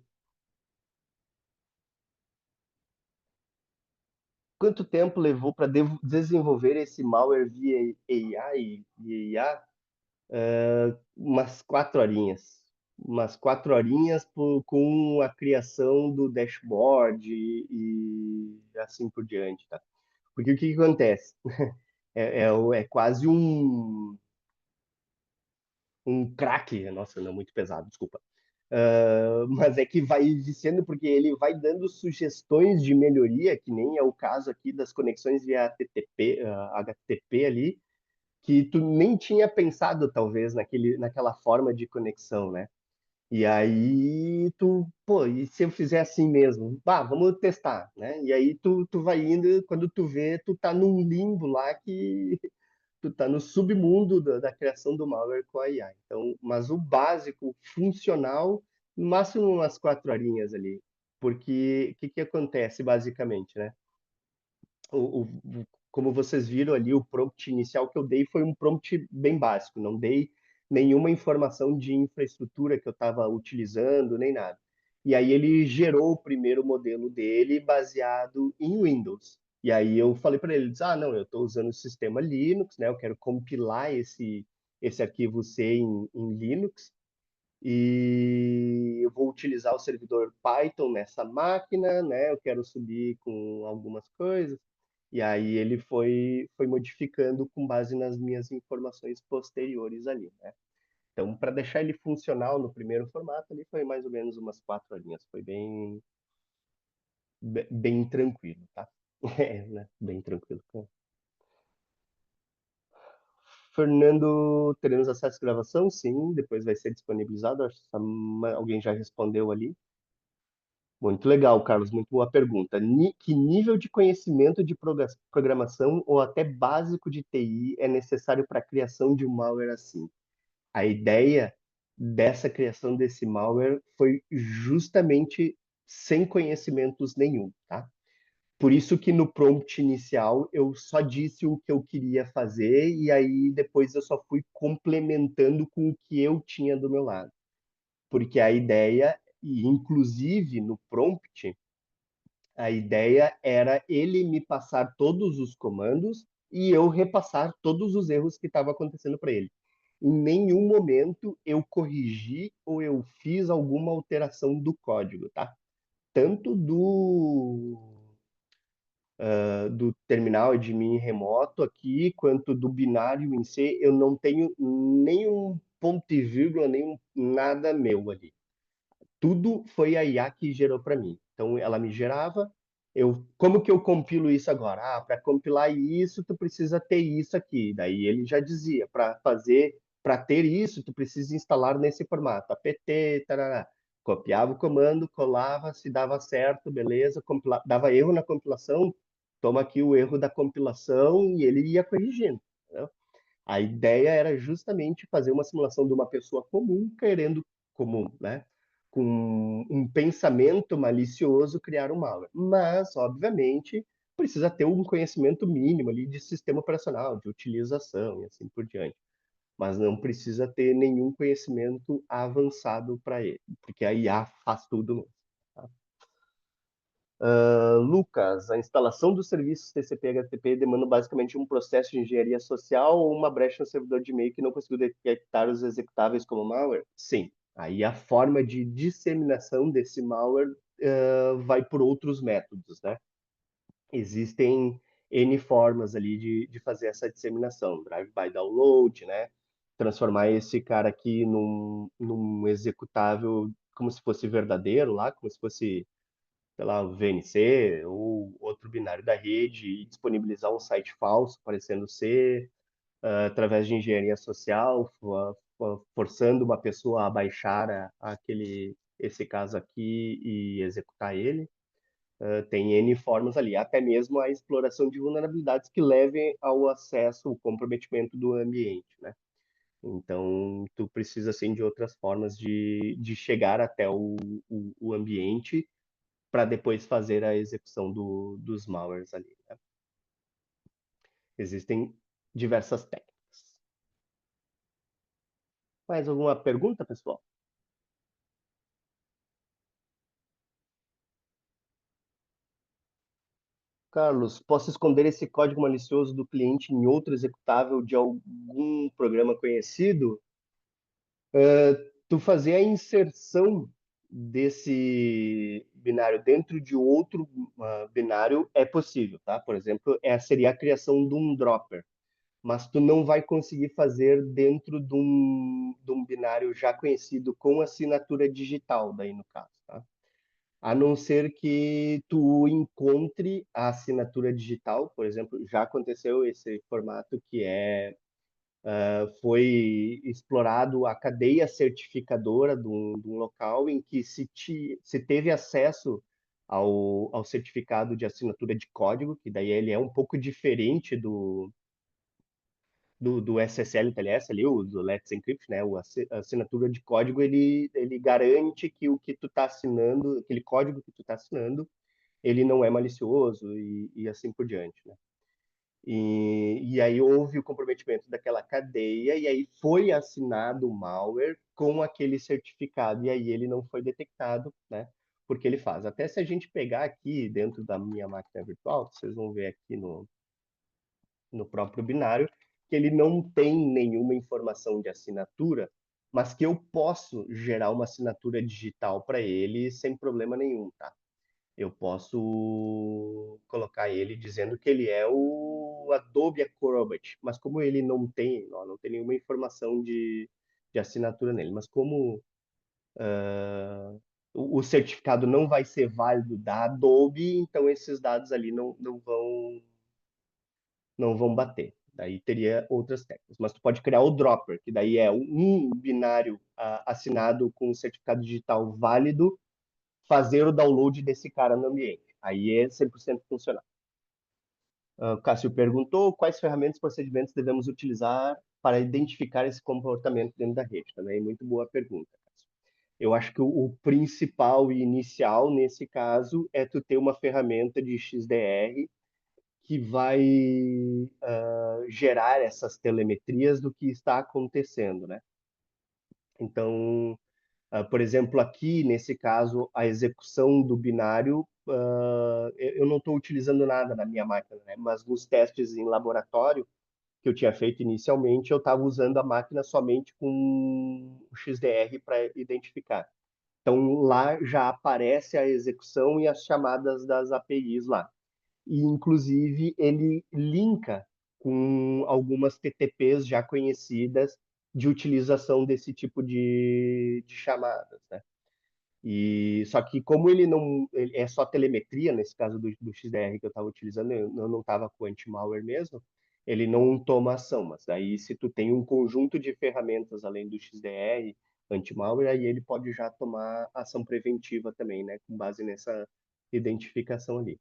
Quanto tempo levou para desenvolver esse malware via AI? Umas 4 horinhas. umas 4 horinhas com a criação do dashboard e assim por diante, tá? Porque o que que acontece? É quase um craque, nossa, não, muito pesado, desculpa. Mas é que vai viciando porque ele vai dando sugestões de melhoria, que nem é o caso aqui das conexões via HTTP ali, que tu nem tinha pensado, talvez, naquela forma de conexão, né? E aí pô, e se eu fizer assim mesmo? Bah, vamos testar, né? E aí tu vai indo, quando tu vê, tu tá num limbo lá que tu tá no submundo da criação do malware com a IA. Então, mas o básico, funcional, no máximo umas 4 horinhas ali. Porque o que que acontece basicamente, né? Como vocês viram ali, o prompt inicial que eu dei foi um prompt bem básico, não dei nenhuma informação de infraestrutura que eu estava utilizando, nem nada. E aí ele gerou o primeiro modelo dele baseado em Windows. E aí eu falei para ele, ah, não, eu estou usando o sistema Linux, né? Eu quero compilar esse arquivo C em Linux e eu vou utilizar o servidor Python nessa máquina, né? Eu quero subir com algumas coisas. E aí ele foi modificando com base nas minhas informações posteriores ali, né? Então, para deixar ele funcional no primeiro formato, ali foi mais ou menos umas 4 horinhas. Foi bem tranquilo, tá? É, né? Bem tranquilo. Fernando, teremos acesso à gravação? Sim, depois vai ser disponibilizado. Acho que alguém já respondeu ali. Muito legal, Carlos. Muito boa pergunta. Que nível de conhecimento de programação ou até básico de TI é necessário para a criação de um malware assim? A ideia dessa criação desse malware foi justamente sem conhecimentos nenhum, tá? Por isso que no prompt inicial eu só disse o que eu queria fazer e aí depois eu só fui complementando com o que eu tinha do meu lado. Porque a ideia, e inclusive no prompt, a ideia era ele me passar todos os comandos e eu repassar todos os erros que estavam acontecendo para ele. Em nenhum momento eu corrigi ou eu fiz alguma alteração do código, tá? Tanto do terminal de mim remoto aqui, quanto do binário em si, eu não tenho nenhum ponto e vírgula, nenhum nada meu ali. Tudo foi a IA que gerou para mim. Então ela me gerava, como que eu compilo isso agora? Ah, para compilar isso, tu precisa ter isso aqui. Daí ele já dizia, para ter isso, tu precisa instalar nesse formato, apt, tarará. Copiava o comando, colava, se dava certo, beleza, dava erro na compilação, toma aqui o erro da compilação e ele ia corrigindo. Entendeu? A ideia era justamente fazer uma simulação de uma pessoa comum, querendo comum, né? Com um pensamento malicioso criar um malware. Mas, obviamente, precisa ter um conhecimento mínimo ali de sistema operacional, de utilização e assim por diante. Mas não precisa ter nenhum conhecimento avançado para ele, porque a IA faz tudo mesmo. Tá? Lucas, a instalação dos serviços TCP/HTTP demanda basicamente um processo de engenharia social ou uma brecha no servidor de e-mail que não conseguiu detectar os executáveis como malware? Sim. Aí a forma de disseminação desse malware vai por outros métodos, né? Existem N formas ali de fazer essa disseminação. Drive-by download, né? Transformar esse cara aqui num executável como se fosse verdadeiro lá, como se fosse sei lá, o VNC ou outro binário da rede e disponibilizar um site falso, parecendo ser, através de engenharia social, forçando uma pessoa a baixar esse caso aqui e executar ele. Tem N formas ali, até mesmo a exploração de vulnerabilidades que levem ao acesso, ao comprometimento do ambiente, né? Então, tu precisa, assim, de outras formas de chegar até o ambiente para depois fazer a execução dos malwares ali, né? Existem diversas técnicas. Mais alguma pergunta, pessoal? Carlos, posso esconder esse código malicioso do cliente em outro executável de algum programa conhecido? tu fazer a inserção desse binário dentro de outro binário é possível, tá? Por exemplo, seria a criação de um dropper, mas tu não vai conseguir fazer dentro de um binário já conhecido com assinatura digital, daí no caso, tá? A não ser que tu encontre a assinatura digital, por exemplo, já aconteceu esse formato que foi explorado a cadeia certificadora de um local em que se teve acesso ao certificado de assinatura de código, que daí ele é um pouco diferente do SSL TLS ali, do Let's Encrypt, né? A assinatura de código, ele garante que o que tu está assinando, aquele código que tu está assinando, ele não é malicioso e assim por diante, né? E aí houve o comprometimento daquela cadeia e aí foi assinado o malware com aquele certificado e aí ele não foi detectado, né? Porque ele faz. Até se a gente pegar aqui dentro da minha máquina virtual, vocês vão ver aqui no próprio binário, que ele não tem nenhuma informação de assinatura, mas que eu posso gerar uma assinatura digital para ele sem problema nenhum, tá? Eu posso colocar ele dizendo que ele é o Adobe Acrobat, mas como ele não tem nenhuma informação de assinatura nele, mas como o certificado não vai ser válido da Adobe, então esses dados ali não vão bater. Daí teria outras técnicas. Mas tu pode criar o dropper, que daí é um binário assinado com um certificado digital válido, fazer o download desse cara no ambiente. Aí é 100% funcional. O Cássio perguntou quais ferramentas e procedimentos devemos utilizar para identificar esse comportamento dentro da rede. Também muito boa pergunta, Cássio. Eu acho que o principal e inicial nesse caso é tu ter uma ferramenta de XDR que vai gerar essas telemetrias do que está acontecendo, né? Então, por exemplo, aqui nesse caso, a execução do binário, eu não estou utilizando nada na minha máquina, né? Mas nos testes em laboratório que eu tinha feito inicialmente, eu estava usando a máquina somente com o XDR para identificar. Então, lá já aparece a execução e as chamadas das APIs lá e inclusive ele linka com algumas TTPs já conhecidas de utilização desse tipo de chamadas, né? E só que como ele é só telemetria nesse caso do XDR que eu estava utilizando, eu não estava com anti-malware mesmo, ele não toma ação, mas aí se tu tem um conjunto de ferramentas além do XDR anti-malware, aí ele pode já tomar ação preventiva também, né, com base nessa identificação ali.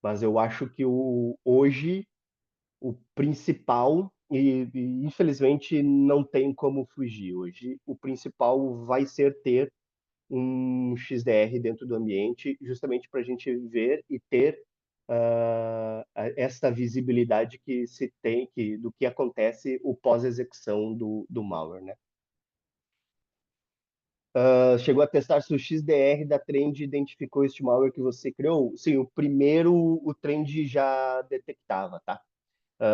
Mas eu acho que hoje o principal, e infelizmente não tem como fugir, hoje o principal vai ser ter um XDR dentro do ambiente, justamente para a gente ver e ter esta visibilidade que se tem do que acontece o pós-execução do malware, né? Chegou a testar se o XDR da Trend identificou este malware que você criou? Sim, o primeiro o Trend já detectava, tá?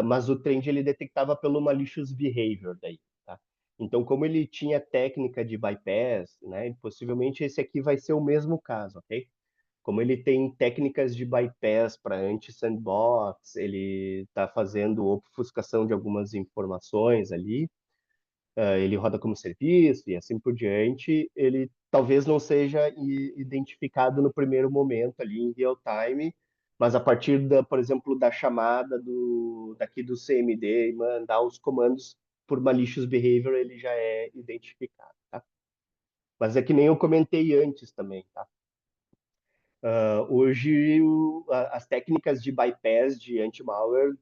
Mas o Trend ele detectava pelo malicious behavior daí, tá? Então, como ele tinha técnica de bypass, né? Possivelmente esse aqui vai ser o mesmo caso, ok? Como ele tem técnicas de bypass para anti-sandbox, ele está fazendo obfuscação de algumas informações ali, ele roda como serviço e assim por diante, ele talvez não seja identificado no primeiro momento ali em real time, mas a partir por exemplo, da chamada daqui do CMD e mandar os comandos por malicious behavior, ele já é identificado, tá? Mas é que nem eu comentei antes também, tá? Hoje, as técnicas de bypass de anti-malware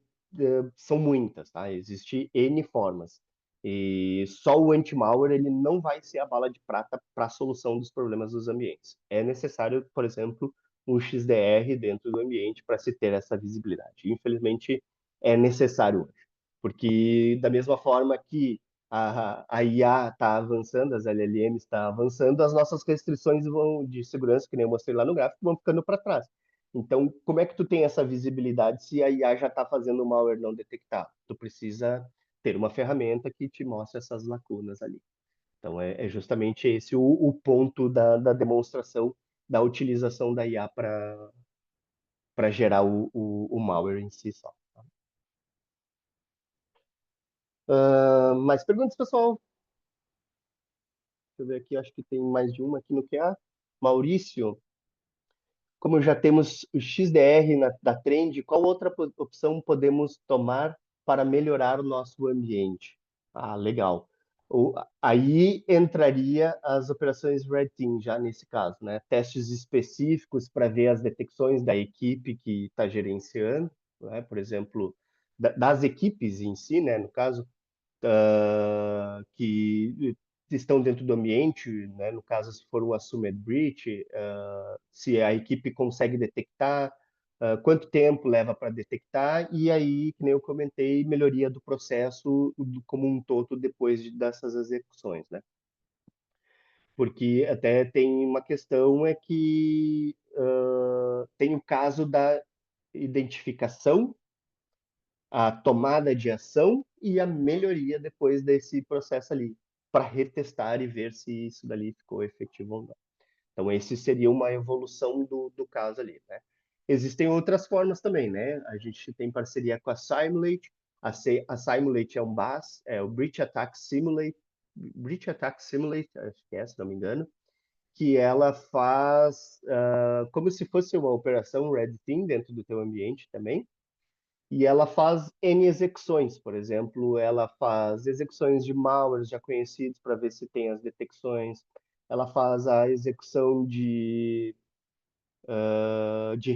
são muitas, tá? Existem N formas. E só o anti-malware ele não vai ser a bala de prata para a solução dos problemas dos ambientes. É necessário, por exemplo, um XDR dentro do ambiente para se ter essa visibilidade. Infelizmente, é necessário hoje. Porque, da mesma forma que a IA está avançando, as LLMs estão avançando, as nossas restrições de segurança, que nem eu mostrei lá no gráfico, vão ficando para trás. Então, como é que tu tem essa visibilidade se a IA já está fazendo malware não detectado? Tu precisa ter uma ferramenta que te mostre essas lacunas ali. Então, é justamente esse o ponto da demonstração da utilização da IA para gerar o malware em si só. Mais perguntas, pessoal? Deixa eu ver aqui, acho que tem mais de uma aqui no QA. Maurício, como já temos o XDR da Trend, qual outra opção podemos tomar para melhorar o nosso ambiente? Ah, legal. Aí entraria as operações Red Team, já nesse caso, né? Testes específicos para ver as detecções da equipe que está gerenciando, né? Por exemplo, das equipes em si, né? No caso, que estão dentro do ambiente, né? No caso, se for um assumed breach, se a equipe consegue detectar, quanto tempo leva para detectar, e aí, que nem eu comentei, melhoria do processo como um todo depois dessas execuções, né? Porque até tem uma questão é que tem o caso da identificação, a tomada de ação e a melhoria depois desse processo ali, para retestar e ver se isso dali ficou efetivo ou não. Então, esse seria uma evolução do caso ali, né? Existem outras formas também, né? A gente tem parceria com a Simulate. A Simulate é um BAS, é o Breach Attack Simulate, acho que é, se não me engano, que ela faz como se fosse uma operação Red Team dentro do teu ambiente também, e ela faz N execuções, por exemplo, ela faz execuções de malwares já conhecidos para ver se tem as detecções, ela faz a execução de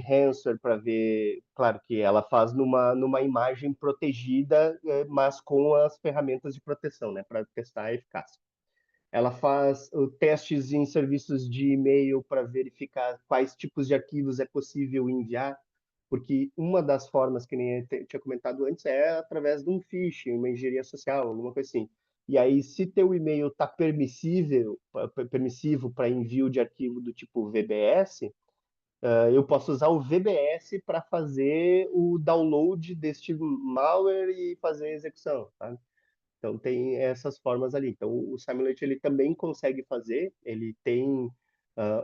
ransomware para ver, claro que ela faz numa imagem protegida, mas com as ferramentas de proteção, né, para testar a eficácia. Ela faz testes em serviços de e-mail para verificar quais tipos de arquivos é possível enviar, porque uma das formas, que nem eu tinha comentado antes, é através de um phishing, uma engenharia social, alguma coisa assim. E aí, se teu e-mail está permissivo para envio de arquivo do tipo VBS, eu posso usar o VBS para fazer o download deste malware e fazer a execução, tá? Então tem essas formas ali. Então o Simulate ele também consegue fazer, ele tem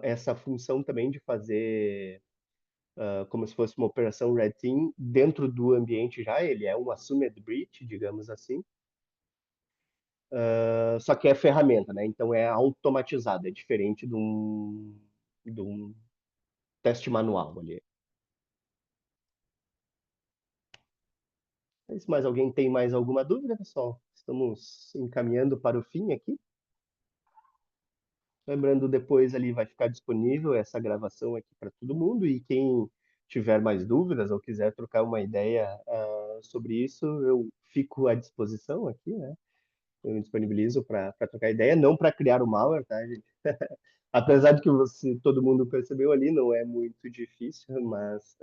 essa função também de fazer como se fosse uma operação Red Team dentro do ambiente já, ele é um assumed breach, digamos assim, só que é ferramenta, né? Então é automatizado, é diferente de um teste manual ali. Se mais alguém tem mais alguma dúvida, pessoal? Estamos encaminhando para o fim aqui. Lembrando, depois ali vai ficar disponível essa gravação aqui para todo mundo, e quem tiver mais dúvidas ou quiser trocar uma ideia sobre isso, eu fico à disposição aqui, né? Eu me disponibilizo para trocar ideia, não para criar o malware, tá, gente? Apesar de que todo mundo percebeu ali, não é muito difícil, mas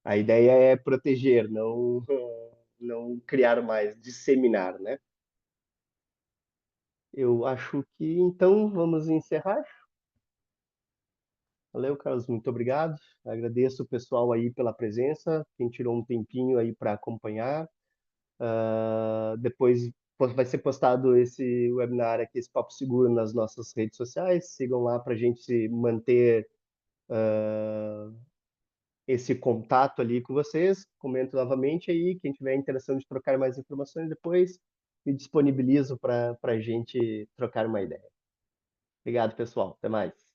a ideia é proteger, não criar mais, disseminar, né? Eu acho que então vamos encerrar. Valeu, Carlos, muito obrigado. Agradeço o pessoal aí pela presença, quem tirou um tempinho aí para acompanhar. Depois vai ser postado esse webinar aqui, esse Papo Seguro, nas nossas redes sociais. Sigam lá para a gente se manter esse contato ali com vocês. Comento novamente aí, quem tiver intenção de trocar mais informações depois, me disponibilizo para a gente trocar uma ideia. Obrigado, pessoal. Até mais.